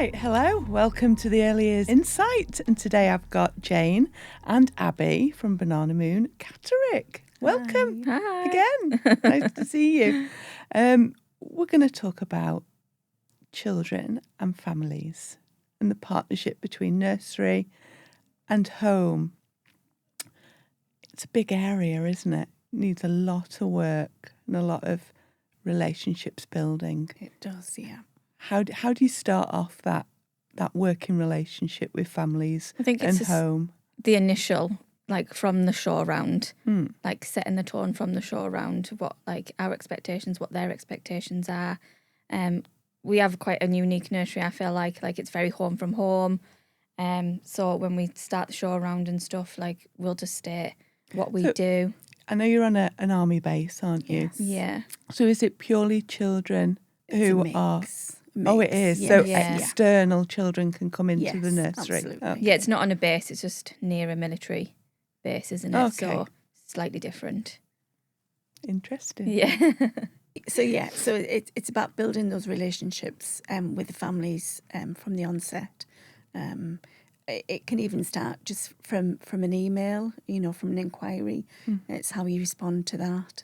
Right, hello, welcome to the Early Years Insight. And today I've got Jane and Abby from Banana Moon Catterick. Welcome again. Nice to see you. We're going to talk about children and families and the partnership between nursery and home. It's a big area, isn't it? It needs a lot of work and a lot of relationships building. It does, yeah. How do you start off that working relationship with families I think and it's home? The initial, like from the show round, like setting the tone from the show round, what like our expectations, what their expectations are. We have quite a unique nursery, I feel like it's very home from home. So when we start the show round and stuff, like we'll just state what we do. I know you're on an army base, aren't you? Yes. Yeah. So is it purely children who are... Oh, it is. Yeah. So Yeah. external children can come into Yes, the nursery. absolutely. Okay. Yeah, it's not on a base, it's just near a military base, isn't it? Okay. So slightly different. Interesting. Yeah. So it's about building those relationships with the families from the onset. It can even start just from an email, from an inquiry. It's how you respond to that.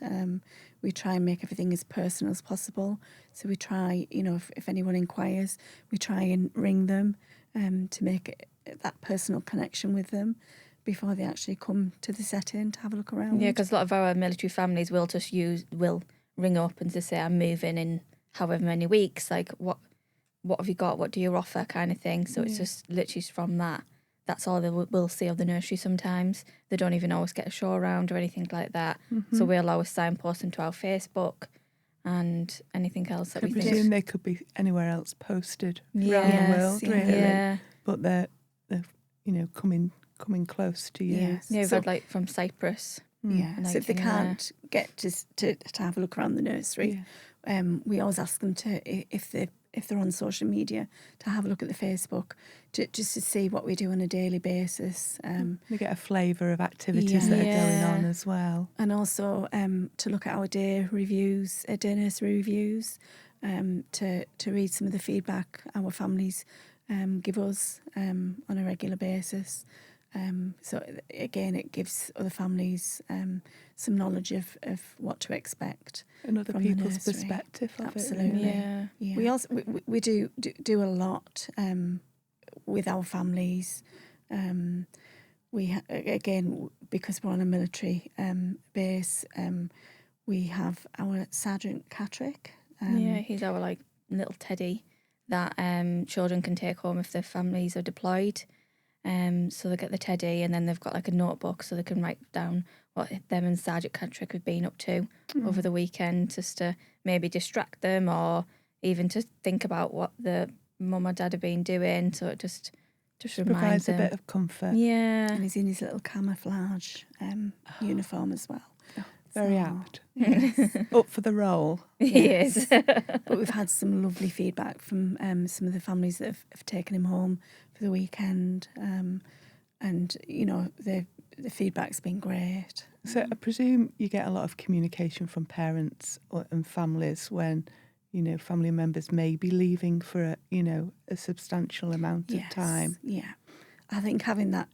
We try and make everything as personal as possible. So we try, if anyone inquires, we try and ring them to make that personal connection with them before they actually come to the setting to have a look around. Yeah, because a lot of our military families will ring up and just say, I'm moving in however many weeks, like what have you got, what do you offer, kind of thing. So it's just literally from that. That's all they will see of the nursery sometimes. They don't even always get a show around or anything like that. So we'll always signpost them to our Facebook and anything else that I we presume think. they could be anywhere else posted around the Yes, world, yeah. really. Yeah. But they're coming close to you. Yes. Yeah, we've So- had like from Cyprus. Yeah, And so if they everything can't get to have a look around the nursery, we always ask them to, if they're on social media, to have a look at the Facebook, just to see what we do on a daily basis. They get a flavour of activities that are going Yeah. on as well. And also to look at our day nursery reviews, to read some of the feedback our families give us on a regular basis. So again, it gives other families some knowledge of what to expect. And other from the people's nursery. perspective of Absolutely. it. Really. Yeah. Yeah. We also we do a lot with our families. Again, because we're on a military base, we have our Sergeant Catterick. Yeah, he's our like little teddy that children can take home if their families are deployed. So they get the teddy and then they've got like a notebook so they can write down what them and Sergeant Catterick have been up to over the weekend, just to maybe distract them or even to think about what the mum or dad have been doing. So it just reminds Provides them. a bit of comfort. Yeah. And he's in his little camouflage uniform as well. Very So, apt. yes. Up for the role. He is. But we've had some lovely feedback from some of the families that have taken him home for the weekend. And, the feedback's been great. So I presume you get a lot of communication from parents and families when, family members may be leaving for a substantial amount of time. Yeah. I think having that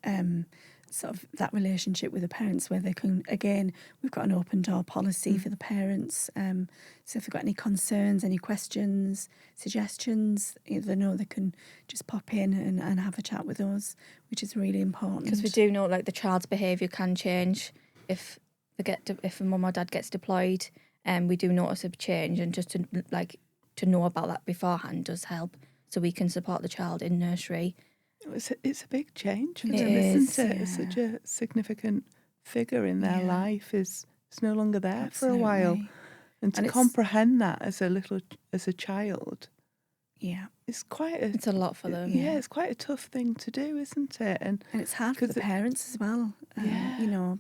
sort of that relationship with the parents where they can, again, we've got an open door policy for the parents. So if they've got any concerns, any questions, suggestions, they know they can just pop in and have a chat with us, which is really important. Because we do know like the child's behaviour can change if if a mum or dad gets deployed. We do notice a change, and just to know about that beforehand does help, so we can support the child in nursery. It's a big change for It them, isn't it? yeah. Such a significant figure in their life is no longer there for a while. Absolutely. And to And it's- comprehend that as a child, Yeah. it's quite It's a lot for them. yeah, it's quite a tough thing to do, isn't it? And And it's hard for the parents as well,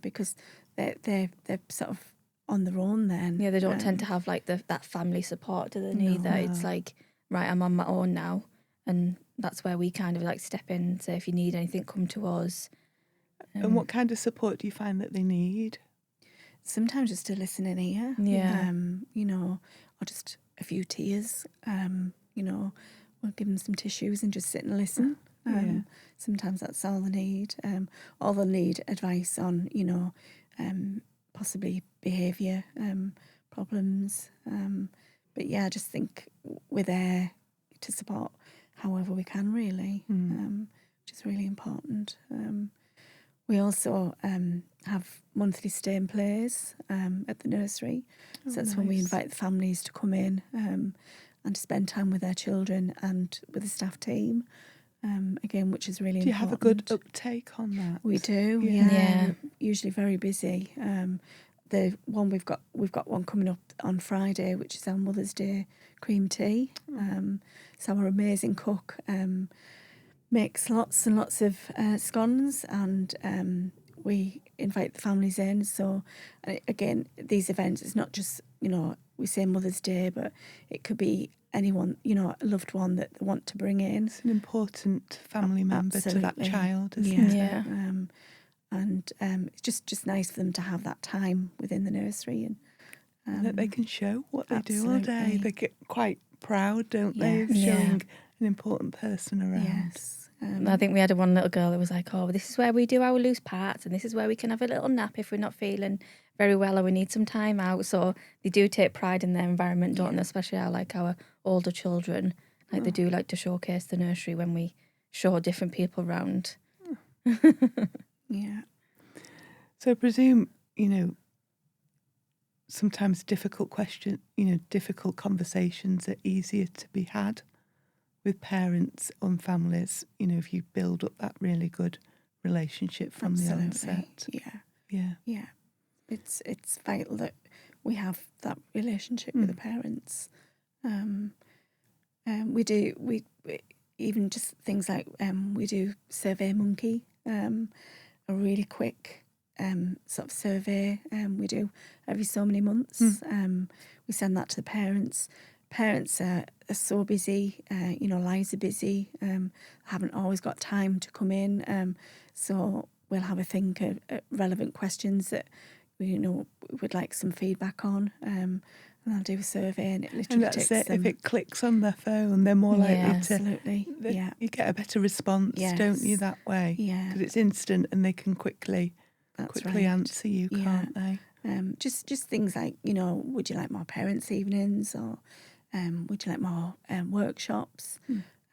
because they're sort of on their own then. Yeah, they don't tend to have like that family support, do they? Neither. It's like, right, I'm on my own now, and that's where we kind of like step in and say, if you need anything, come to us. and what kind of support do you find that they need? Sometimes just a listening ear. Yeah. Or just a few tears. we'll give them some tissues and just sit and listen. Sometimes that's all they need. Or they'll need advice on, possibly behaviour problems. But yeah, I just think we're there to support however we can, really, which is really important. We also have monthly stay and plays at the nursery. So that's when we invite the families to come in and to spend time with their children and with the staff team. Again, which is really important. Do you have a good uptake on that? We do, yeah. Usually very busy. The one we've got one coming up on Friday, which is our Mother's Day cream tea. So our amazing cook makes lots and lots of scones, and we invite the families in. So again, these events, it's not just, we say Mother's Day, but it could be anyone, a loved one that they want to bring in. It's an important family member to that child, isn't it? Yeah. And it's just nice for them to have that time within the nursery, and that they can show what they do all day. They get quite proud, don't they, of showing an important person around. Yes. I think we had one little girl that was like, oh, this is where we do our loose parts, and this is where we can have a little nap if we're not feeling very well or we need some time out. So they do take pride in their environment, don't they? Especially our older children. Like they do like to showcase the nursery when we show different people around. Yeah. So I presume, sometimes difficult conversations are easier to be had with parents and families, if you build up that really good relationship from the onset. Yeah. It's vital that we have that relationship with the parents. We even just things like we do Survey Monkey, a really quick sort of survey we do every so many months. We send that to the parents. Parents are so busy, lives are busy, haven't always got time to come in. So we'll have a think of relevant questions that we would like some feedback on. And I'll do a survey, and it literally takes them. If it clicks on their phone, they're more likely to. Absolutely. You get a better response, don't you, that way? Yeah. Because it's instant and they can quickly answer you, can't they? Just things like, would you like more parents' evenings, or would you like more workshops?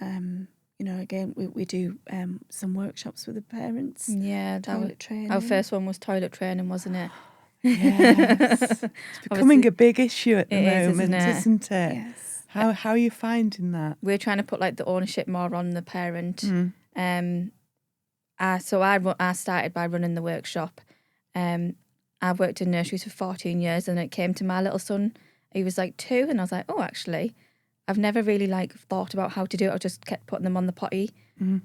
Again, we do some workshops with the parents. Yeah, toilet training. Our first one was toilet training, wasn't it? Yes. It's becoming a big issue at the moment, isn't it? Yes. How are you finding that? We're trying to put the ownership more on the parent. So I started by running the workshop. I've worked in nurseries for 14 years, and it came to my little son. He was 2, and I was like, oh, actually, I've never really thought about how to do it. I just kept putting them on the potty.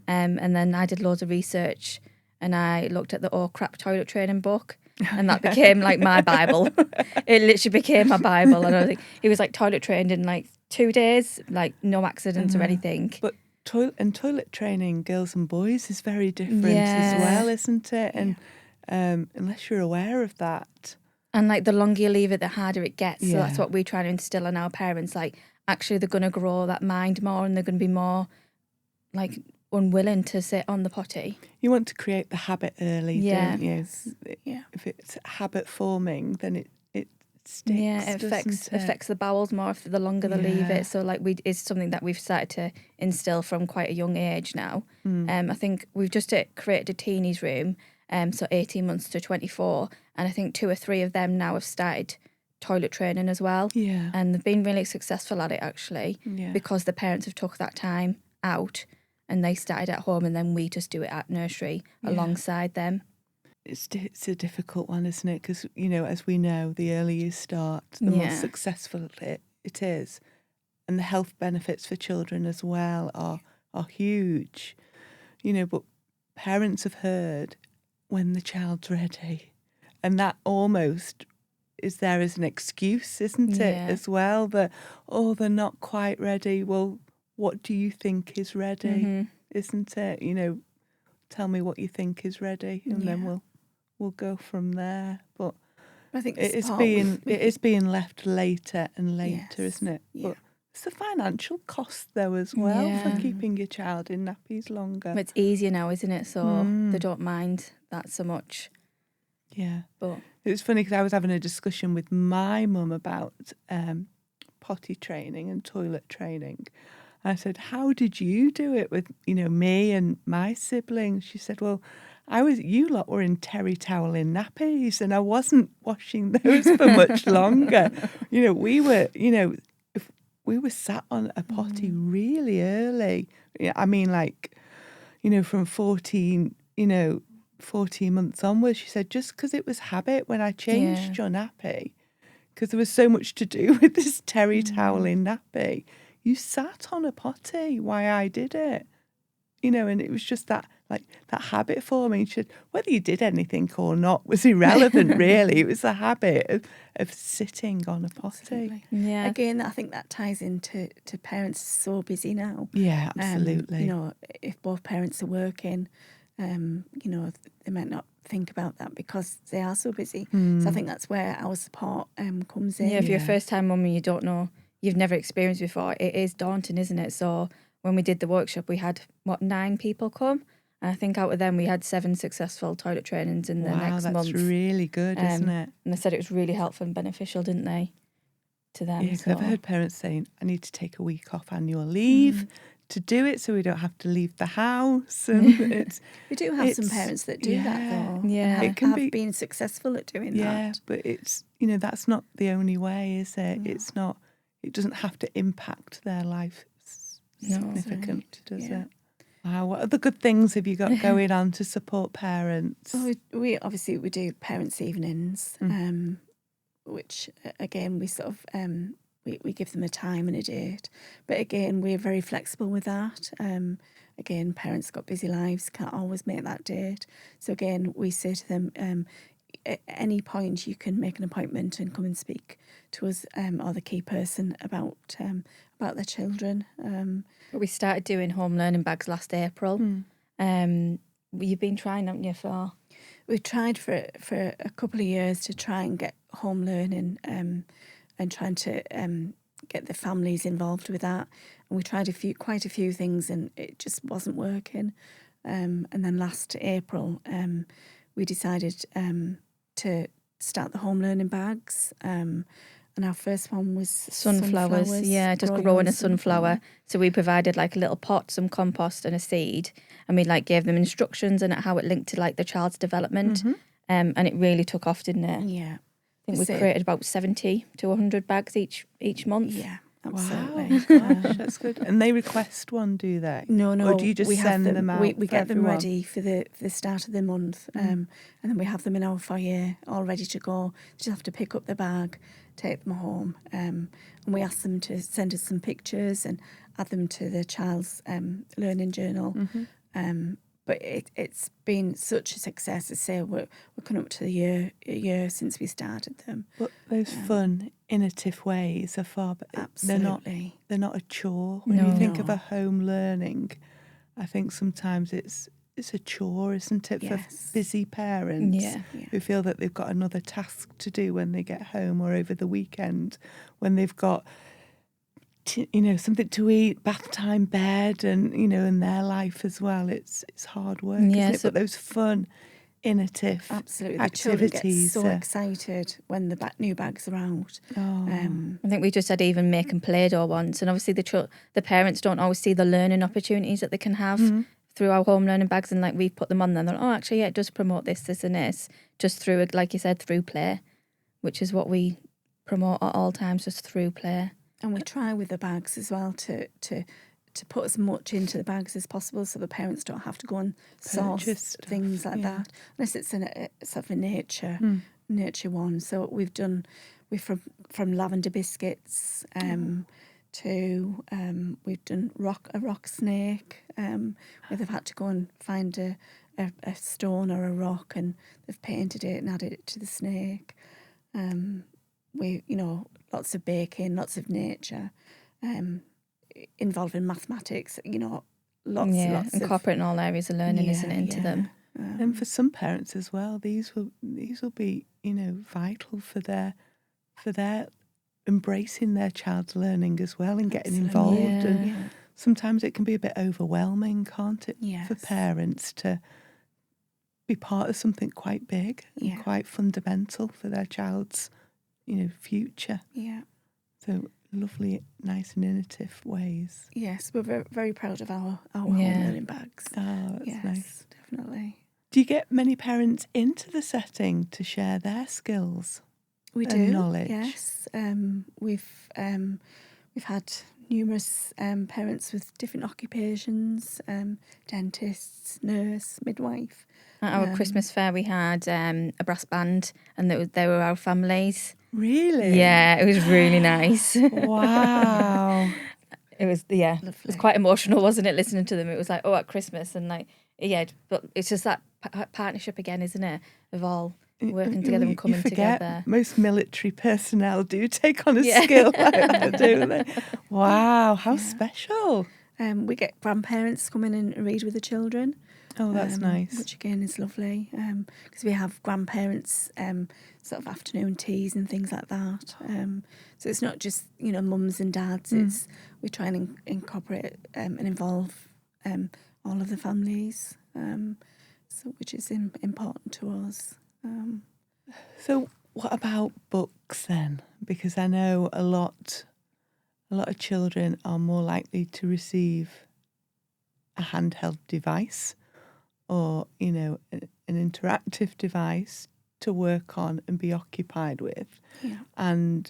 And then I did loads of research, and I looked at the Oh Crap toilet training book, and that became my Bible. It literally became my Bible. And I was he was toilet trained in 2 days, no accidents or anything. But toilet training, girls and boys, is very different as well, isn't it? And unless you're aware of that. And the longer you leave it, the harder it gets. So that's what we try to instill in our parents. Actually, they're going to grow that mind more, and they're going to be more unwilling to sit on the potty. You want to create the habit early, don't you? Yeah. If it's habit forming, then it sticks. Yeah, it affects the bowels more if the longer they leave it. So it's something that we've started to instill from quite a young age now. I think we've just created a teenies room, so 18 months to 24, and I think 2 or 3 of them now have started toilet training as well. Yeah. And they've been really successful at it, actually, because the parents have took that time out, and they started at home, and then we just do it at nursery alongside them. It's a difficult one, isn't it? Because, as we know, the earlier you start, the more successful it is. And the health benefits for children as well are huge. But parents have heard when the child's ready. And that almost is there as an excuse, isn't it, as well? That, they're not quite ready. Well, what do you think is ready, isn't it? Tell me what you think is ready, and then we'll go from there. But I think it is being left later and later, isn't it? Yeah. But It's the financial cost though as well Yeah. for keeping your child in nappies longer. But it's easier now, isn't it? So Mm. they don't mind that so much. Yeah. But It was funny because I was having a discussion with my mum about potty training and toilet training. I said, how did you do it with, me and my siblings? She said, well, you lot were in terry towel in nappies and I wasn't washing those for much longer. We were, if we were sat on a potty really early. Yeah, I mean, like, from 14 months onwards. She said, just because it was habit when I changed your nappy, because there was so much to do with this terry towel in nappy, you sat on a potty while I did it, and it was just that habit forming. She said, whether you did anything or not was irrelevant, really. It was the habit of sitting on a potty. Absolutely. yeah, Again, I think that ties into parents so busy now. Yeah, absolutely. If both parents are working, they might not think about that because they are so busy. So I think that's where our support comes in. yeah. If you're a Yeah. first-time mum and you don't know, you've never experienced before, it is daunting, isn't it? So when we did the workshop, we had 9 people come, and I think out of them we had 7 successful toilet trainings in the next that's month. really good, isn't it? And they said it was really helpful and beneficial, didn't they, to them? Yeah, 'cause I've so. heard parents saying, I need to take a week off annual leave to do it so we don't have to leave the house. And We do have some it's- parents that do that, though. Yeah. And It can have be- been successful at doing yeah, that. but it's, that's not the only way, is it? It's not, it doesn't have to impact their life significantly, does Yeah. it? Wow, what other good things have you got going on to support parents? Well, we obviously we do parents' evenings, which again we sort of we give them a time and a date, but again we're very flexible with that. Again, parents got busy lives, can't always make that date. So again, we say to them, at any point you can make an appointment and come and speak to us or the key person about their children. We started doing home learning bags last April. You've been trying, haven't you, for... We've tried for a couple of years to try and get home learning and trying to get the families involved with that. And we tried quite a few things and it just wasn't working. And then last April, we decided to start the home learning bags. And our first one was sunflowers. Yeah, just growing a sunflower. So we provided like a little pot, some compost and a seed. And we gave them instructions and how it linked to the child's development. And it really took off, didn't it? Yeah. I think we created about 70 to 100 bags each month. Yeah, absolutely. Wow, gosh, that's good. And they request one, do they? No. Or do you just send them out? We for get them everyone? ready for the start of the month, and then we have them in our foyer all ready to go. They just have to pick up the bag, take them home, and we ask them to send us some pictures and add them to the child's learning journal. But it's been such a success. I say we're coming up to a year since we started them. But those fun, innovative ways are far better. Absolutely. They're not a chore. When you think of a home learning, I think sometimes it's a chore, isn't it, for busy parents who feel that they've got another task to do when they get home or over the weekend, when they've got something to eat, bath time, bed, and in their life as well. It's hard work, isn't it? But those fun, innovative absolutely activities. The children get so excited when the new bags are out. I think we just had even make and play doh once, and obviously the parents don't always see the learning opportunities that they can have through our home learning bags, and we've put them on there. And actually, it does promote this and this, just through, like you said, through play, which is what we promote at all times, just through play. And we try with the bags as well to put as much into the bags as possible, so the parents don't have to go and source things like that, unless it's sort of a nature one. So we've done from lavender biscuits to we've done a rock snake where they've had to go and find a stone or a rock and they've painted it and added it to the snake. We lots of baking, lots of nature, involving mathematics, lots incorporating all areas of learning, isn't it, into them. And for some parents as well, these will be vital for their embracing their child's learning as well and getting Absolutely. involved. Yeah. And sometimes it can be a bit overwhelming, can't it, for Yes. parents to be part of something quite big and Yeah. quite fundamental for their child's, future. Yeah. So lovely, nice and innovative ways. Yes, we're very, very proud of our home Yeah. learning bags. Oh, that's Yes, nice. definitely. Do you get many parents into the setting to share their skills? We And do. knowledge. Yes, we've had numerous parents with different occupations: dentists, nurse, midwife. At our Christmas fair, we had a brass band, and they were our families. Really? Yeah, it was really nice. Wow. It was, yeah, it was Lovely. quite emotional, wasn't it, listening to them? It was like, oh, at Christmas, and like, yeah, but it's just that partnership again, isn't it, of all working together and coming you forget, together. Most military personnel do take on a Yeah. skill like that, don't they? Wow, how special. We get grandparents come in and read with the children. Oh, that's nice. Which again is lovely, because we have grandparents sort of afternoon teas and things like that. So it's not just mums and dads. It's we try and incorporate and involve all of the families, so which is important to us. So what about books then? Because I know a lot of children are more likely to receive a handheld device or, an interactive device to work on and be occupied with. Yeah. And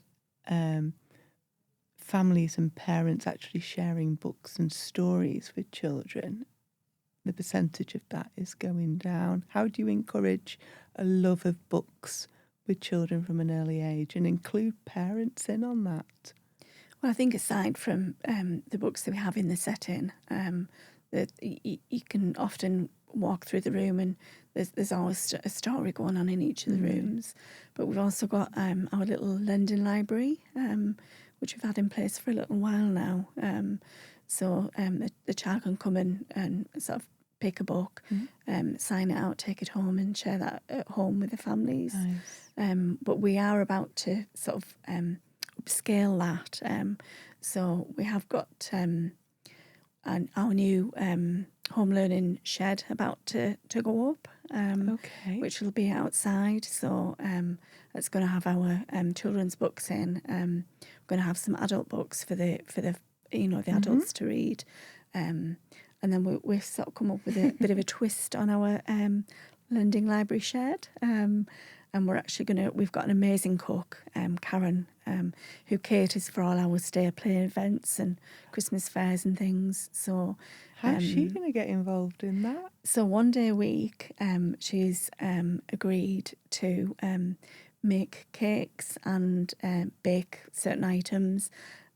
families and parents actually sharing books and stories with children, the percentage of that is going down. How do you encourage a love of books with children from an early age and include parents in on that? Well, I think aside from the books that we have in the setting, that you can often walk through the room and there's always a story going on in each of the rooms. But we've also got our little lending library, which we've had in place for a little while now. So the child can come in and sort of pick a book, sign it out, take it home and share that at home with the families. Nice. But we are about to sort of upscale that. So we have got our new home learning shed about to go up, Okay. which will be outside. So it's going to have our children's books in. We're going to have some adult books for the the adults to read. And then we've sort of come up with a bit of a twist on our lending library shed. And we're actually we've got an amazing cook, Karen, who caters for all our stay play events and Christmas fairs and things. So how's she going to get involved in that? So one day a week, she's agreed to make cakes and bake certain items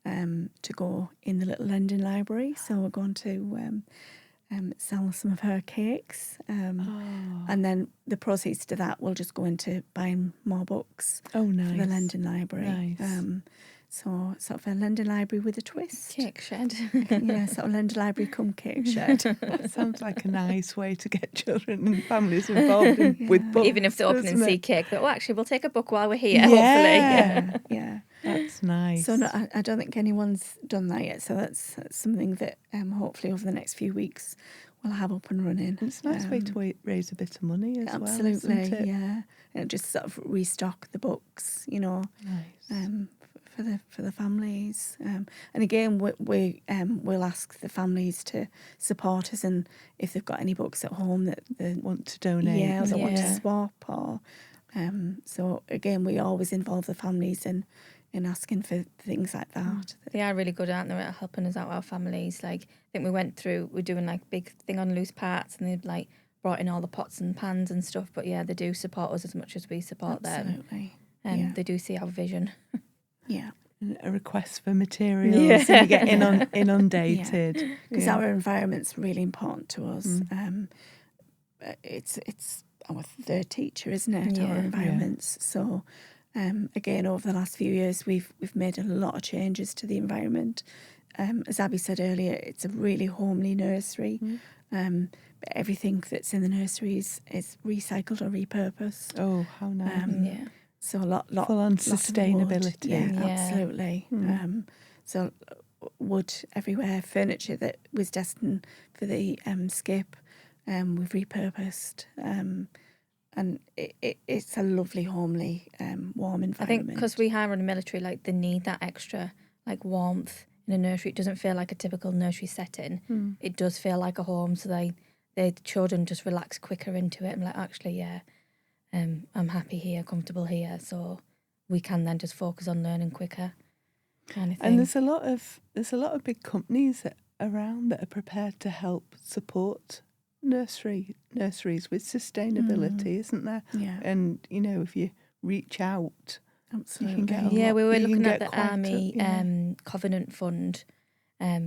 to go in the little lending library. So we're going to sell some of her cakes, and then the proceeds to that will just go into buying more books Oh, nice. for the lending library. Nice. So sort of a lending library with a twist. Cake shed. Yeah, sort of lending library come cake shed. That sounds like a nice way to get children and families involved with books. Even if they open and doesn't see it? cake, but actually we'll take a book while we're here, Yeah. hopefully. Yeah. That's nice. So no, I don't think anyone's done that yet. So that's something that hopefully over the next few weeks we'll have up and running. It's a nice way to raise a bit of money as Absolutely, well, isn't it? yeah. And just sort of restock the books, Nice. for the families. And again, we'll ask the families to support us, and if they've got any books at home that they Want to donate? yeah, or they want to Yeah. swap, or so again, we always involve the families in asking for things like that. They are really good, aren't they, at helping us out, our families. Like, I think we're doing like big thing on loose parts, and they've like brought in all the pots and pans and stuff. But yeah, they do support us as much as we support them. Absolutely. And Yeah. they do see our vision. Yeah. A request for materials Yeah. and you get inundated. Because Yeah. our environment's really important to us. It's our third teacher, isn't it? Yeah. Our environments. So again, over the last few years, we've made a lot of changes to the environment. As Abby said earlier, it's a really homely nursery. But everything that's in the nursery is recycled or repurposed. Oh, how nice. Yeah. So a lot full on lot of wood. sustainability. Yeah, Yeah. absolutely. So wood everywhere, furniture that was destined for the skip, we've repurposed, and it's a lovely, homely, warm environment. I think because we hire on the military, like they need that extra like warmth in a nursery. It doesn't feel like a typical nursery setting. It does feel like a home. So the children just relax quicker into it. I'm like, actually, yeah, I'm happy here, comfortable here. So we can then just focus on learning quicker, kind of thing. And there's a lot of big companies around that are prepared to help support nurseries with sustainability, isn't there? Yeah. And if you reach out, Absolutely. you can get a Yeah, lot. we were You can looking at get the quite Army Covenant Fund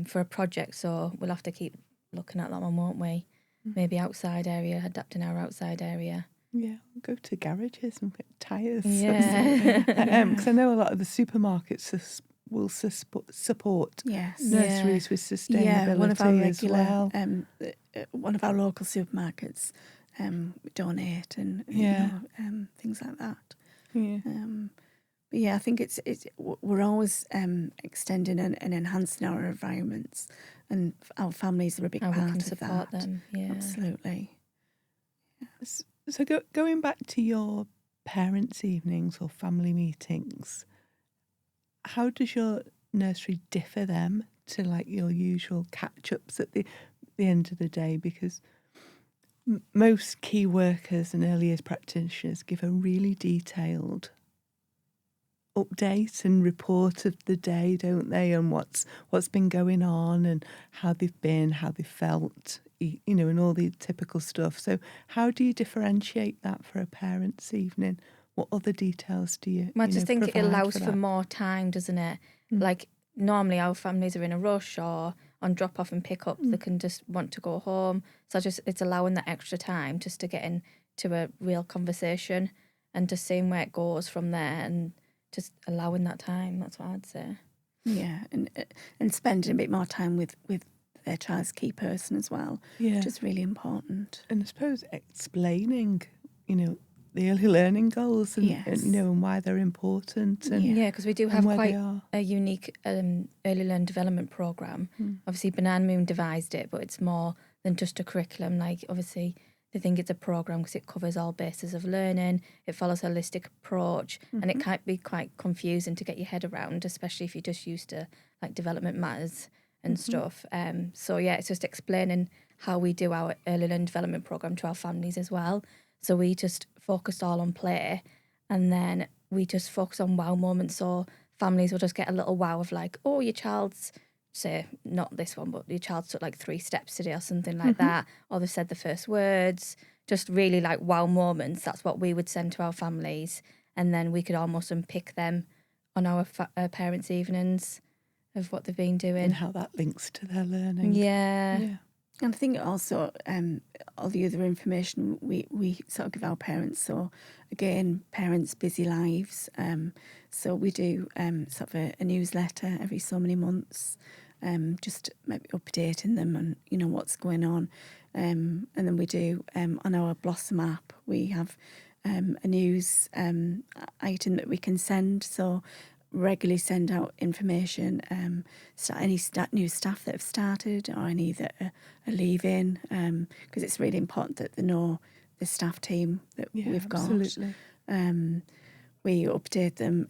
for a project, so we'll have to keep looking at that one, won't we? Maybe outside area, adapting our outside area. Yeah, go to garages and get tyres. Yeah. Because I know a lot of the supermarkets will support Yes. nurseries with sustainability Yeah, one of our as regular, well. one of our local supermarkets donate and things like that. Yeah. But yeah, I think we're always extending and enhancing our environments, and our families are a big And part we can of support that. them. Yeah. Absolutely. So going back to your parents' evenings or family meetings, how does your nursery differ them to like your usual catch-ups at the end of the day? Because most key workers and early years practitioners give a really detailed update and report of the day, don't they, and what's been going on and how they've been, how they felt, and all the typical stuff. So how do you differentiate that for a parents' evening? What other details do you I just think it provide allows for that? more time, doesn't it? Like normally our families are in a rush or on drop off and pick up, they can just want to go home. So it's allowing that extra time just to get into a real conversation and just seeing where it goes from there and just allowing that time. That's what I'd say. Yeah, and spending a bit more time with their child's key person as well, which is really important. And I suppose explaining, the early learning goals and, Yes. and why they're important. And Yeah, because we do and have where quite they are. a unique early learning development programme. Obviously, Banana Moon devised it, but it's more than just a curriculum. Like, obviously, they think it's a programme because it covers all bases of learning, it follows a holistic approach, and it can be quite confusing to get your head around, especially if you're just used to, like, development matters and stuff. So, yeah, it's just explaining how we do our early learning development programme to our families as well. So we just focused all on play, and then we just focus on wow moments. So families will just get a little wow of like, oh, your child's, say, not this one, but your child took like 3 steps today or something like that, or they've said the first words, just really like wow moments. That's what we would send to our families, and then we could almost unpick them on our parents' evenings of what they've been doing. And how that links to their learning. Yeah. And I think also all the other information we sort of give our parents. So again, parents' busy lives. So we do sort of a newsletter every so many months, just maybe updating them on what's going on. And then we do on our Blossom app, we have a news item that we can send. So regularly send out information, any new staff that have started or any that are leaving, because it's really important that they know the staff team that we've got. Absolutely. We update them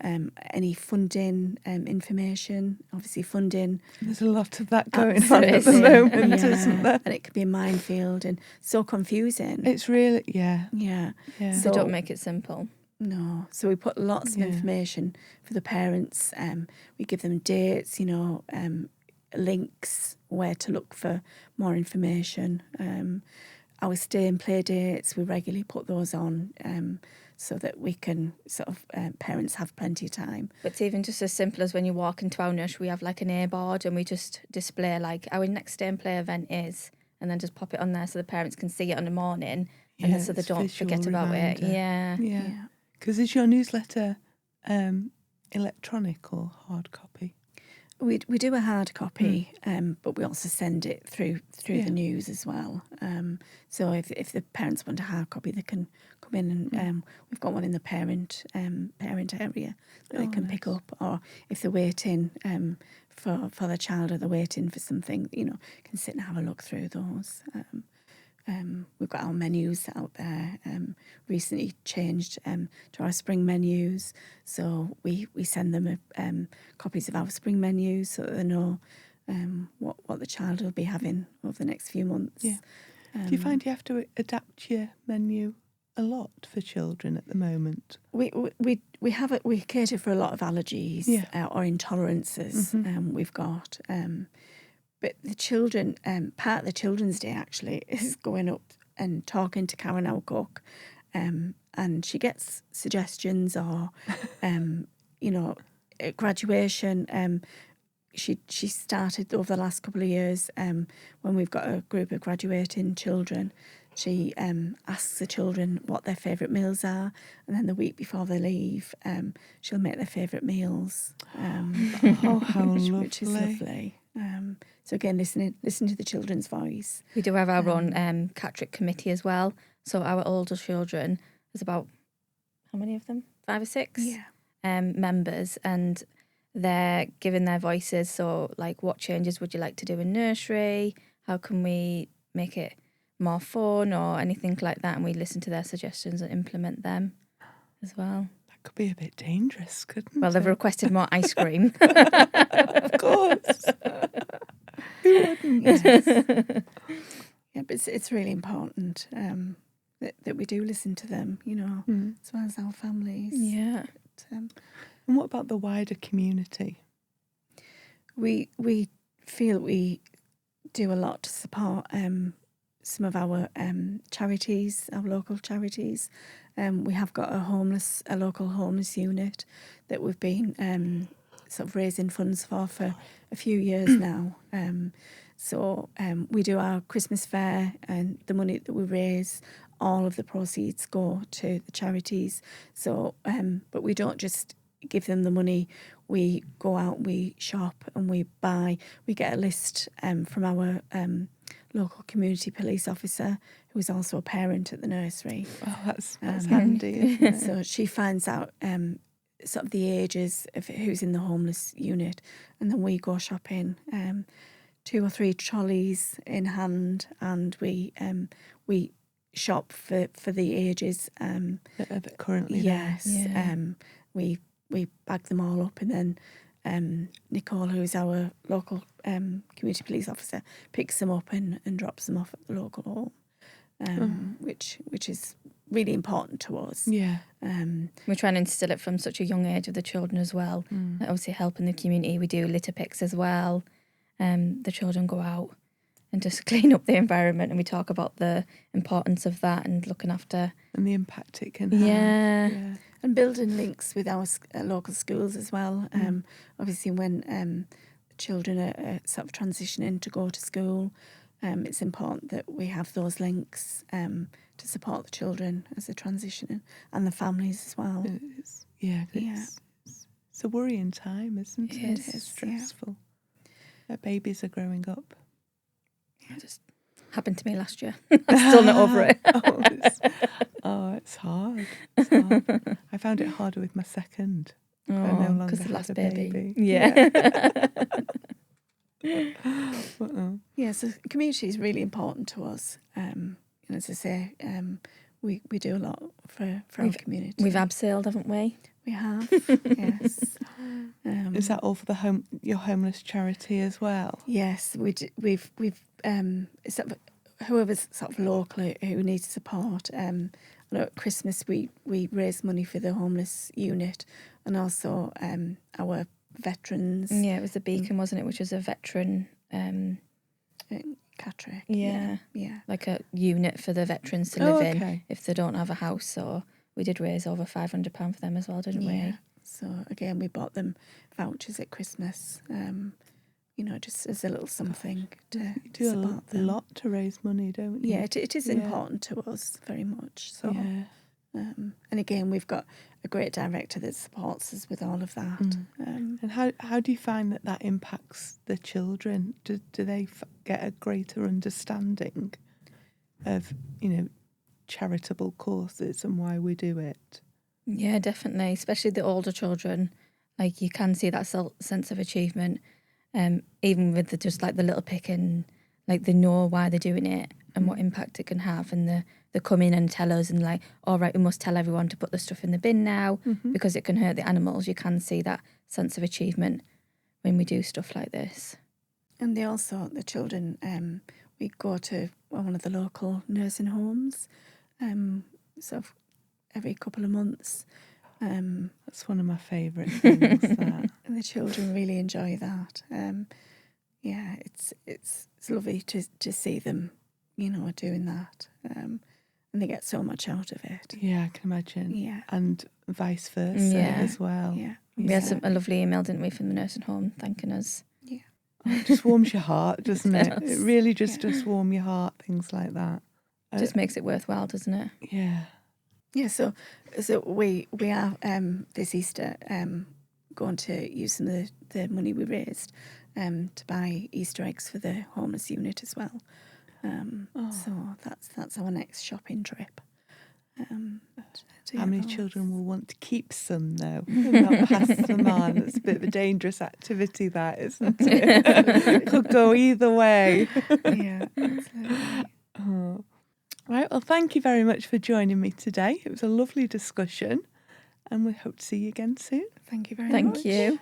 any funding information. Obviously, funding. There's a lot of that going on at the moment, isn't there? And it can be a minefield and so confusing. It's really, yeah. So don't make it simple. No. So we put lots of information for the parents. We give them dates, links where to look for more information. Our stay and play dates, we regularly put those on so that we can sort of, parents have plenty of time. But it's even just as simple as when you walk into our nursery, we have like an A board and we just display like our next stay and play event is, and then just pop it on there so the parents can see it in the morning and so they don't forget about it. Yeah. Because is your newsletter electronic or hard copy? We do a hard copy, but we also send it through the news as well. So if the parents want a hard copy, they can come in and we've got one in the parent area that they can pick up. Or if they're waiting for the child, or they're waiting for something, can sit and have a look through those. We've got our menus out there. Recently changed to our spring menus, so we send them copies of our spring menus so that they know what the child will be having over the next few months. Yeah. Do you find you have to adapt your menu a lot for children at the moment? We cater for a lot of allergies or intolerances. We've got. But the children, part of the Children's Day actually is going up and talking to Karen, our cook, and she gets suggestions or, at graduation. She started over the last couple of years when we've got a group of graduating children. She asks the children what their favourite meals are, and then the week before they leave, she'll make their favourite meals. How lovely! Which is lovely. So again, listen to the children's voice. We do have our own Catrick committee as well. So our older children, there's about, how many of them? 5 or 6? Yeah. Members, and they're giving their voices. So like, what changes would you like to do in nursery? How can we make it more fun or anything like that? And we listen to their suggestions and implement them as well. That could be a bit dangerous, couldn't it? Well, they've requested more ice cream. Of course. Who wouldn't? Yes. Yeah, but it's really important that we do listen to them, as well as our families. Yeah. But, and what about the wider community? We feel we do a lot to support some of our charities, our local charities. We have got a local homeless unit that we've been sort of raising funds for a few years now. So we do our Christmas fair, and the money that we raise, all of the proceeds go to the charities. So, but we don't just give them the money. We go out, we shop, and we buy. We get a list from our local community police officer, who is also a parent at the nursery. Oh, that's handy, isn't it? So she finds out sort of the ages of who's in the homeless unit, and then we go shopping, 2 or 3 trolleys in hand, and we shop for the ages that are currently yes there. Yeah. We bag them all up, and then Nicole, who's our local community police officer, picks them up and drops them off at the local home, which is really important to us. Yeah. We're trying to instill it from such a young age with the children as well. Like, obviously helping the community. We do litter picks as well. The children go out and just clean up the environment, and we talk about the importance of that and looking after. And the impact it can have. Yeah. And building links with our local schools as well. Obviously, when children are sort of transitioning to go to school, it's important that we have those links to support the children as they're transitioning, and the families as well. It's a worrying time, isn't it? It is, It's stressful. Babies are growing up. It just happened to me last year. I'm still not over it. It's hard. It's hard. I found it harder with my second. I no longer because the had last a baby. Yeah. Yeah, so community is really important to us. And as I say, we do a lot for our community. We've abseiled, haven't we? We have, yes. Is that all for your homeless charity as well? Yes, we've sort of, whoever's sort of local who needs support. I know at Christmas we raise money for the homeless unit, and also our veterans. Yeah, it was the Beacon, wasn't it? Which was a veteran. Catrick. Yeah. Like a unit for the veterans to live in if they don't have a house. So we did raise over £500 for them as well, didn't we? So again, we bought them vouchers at Christmas. Just as a little something to support them. You do a lot to raise money, don't you? Yeah, it is important to us very much. So And again, we've got a great director that supports us with all of that. And how do you find that impacts the children? Do they get a greater understanding of, charitable causes and why we do it? Yeah, definitely. Especially the older children, like you can see that sense of achievement, even with the little pick, and like they know why they're doing it and what impact it can have, and they come in and tell us and like, all right, we must tell everyone to put the stuff in the bin now because it can hurt the animals. You can see that sense of achievement when we do stuff like this. And the children, we go to one of the local nursing homes, sort of every couple of months. That's one of my favourite things. That. And the children really enjoy that. It's lovely to see them, doing that. And they get so much out of it. Yeah, I can imagine. Yeah. And vice versa as well. Yeah. We had a lovely email, didn't we, from the nursing home thanking us. Yeah. Oh, it just warms your heart, doesn't it? It really just does warm your heart, things like that. Just makes it worthwhile, doesn't it? Yeah. Yeah, so we are this Easter going to use some of the money we raised to buy Easter eggs for the homeless unit as well. So that's our next shopping trip. How many children will want to keep some though and not pass them on? It's a bit of a dangerous activity, that, isn't it? Could go either way. Yeah, absolutely. Oh. Right, well, thank you very much for joining me today. It was a lovely discussion and we hope to see you again soon. Thank you very much. Thank you.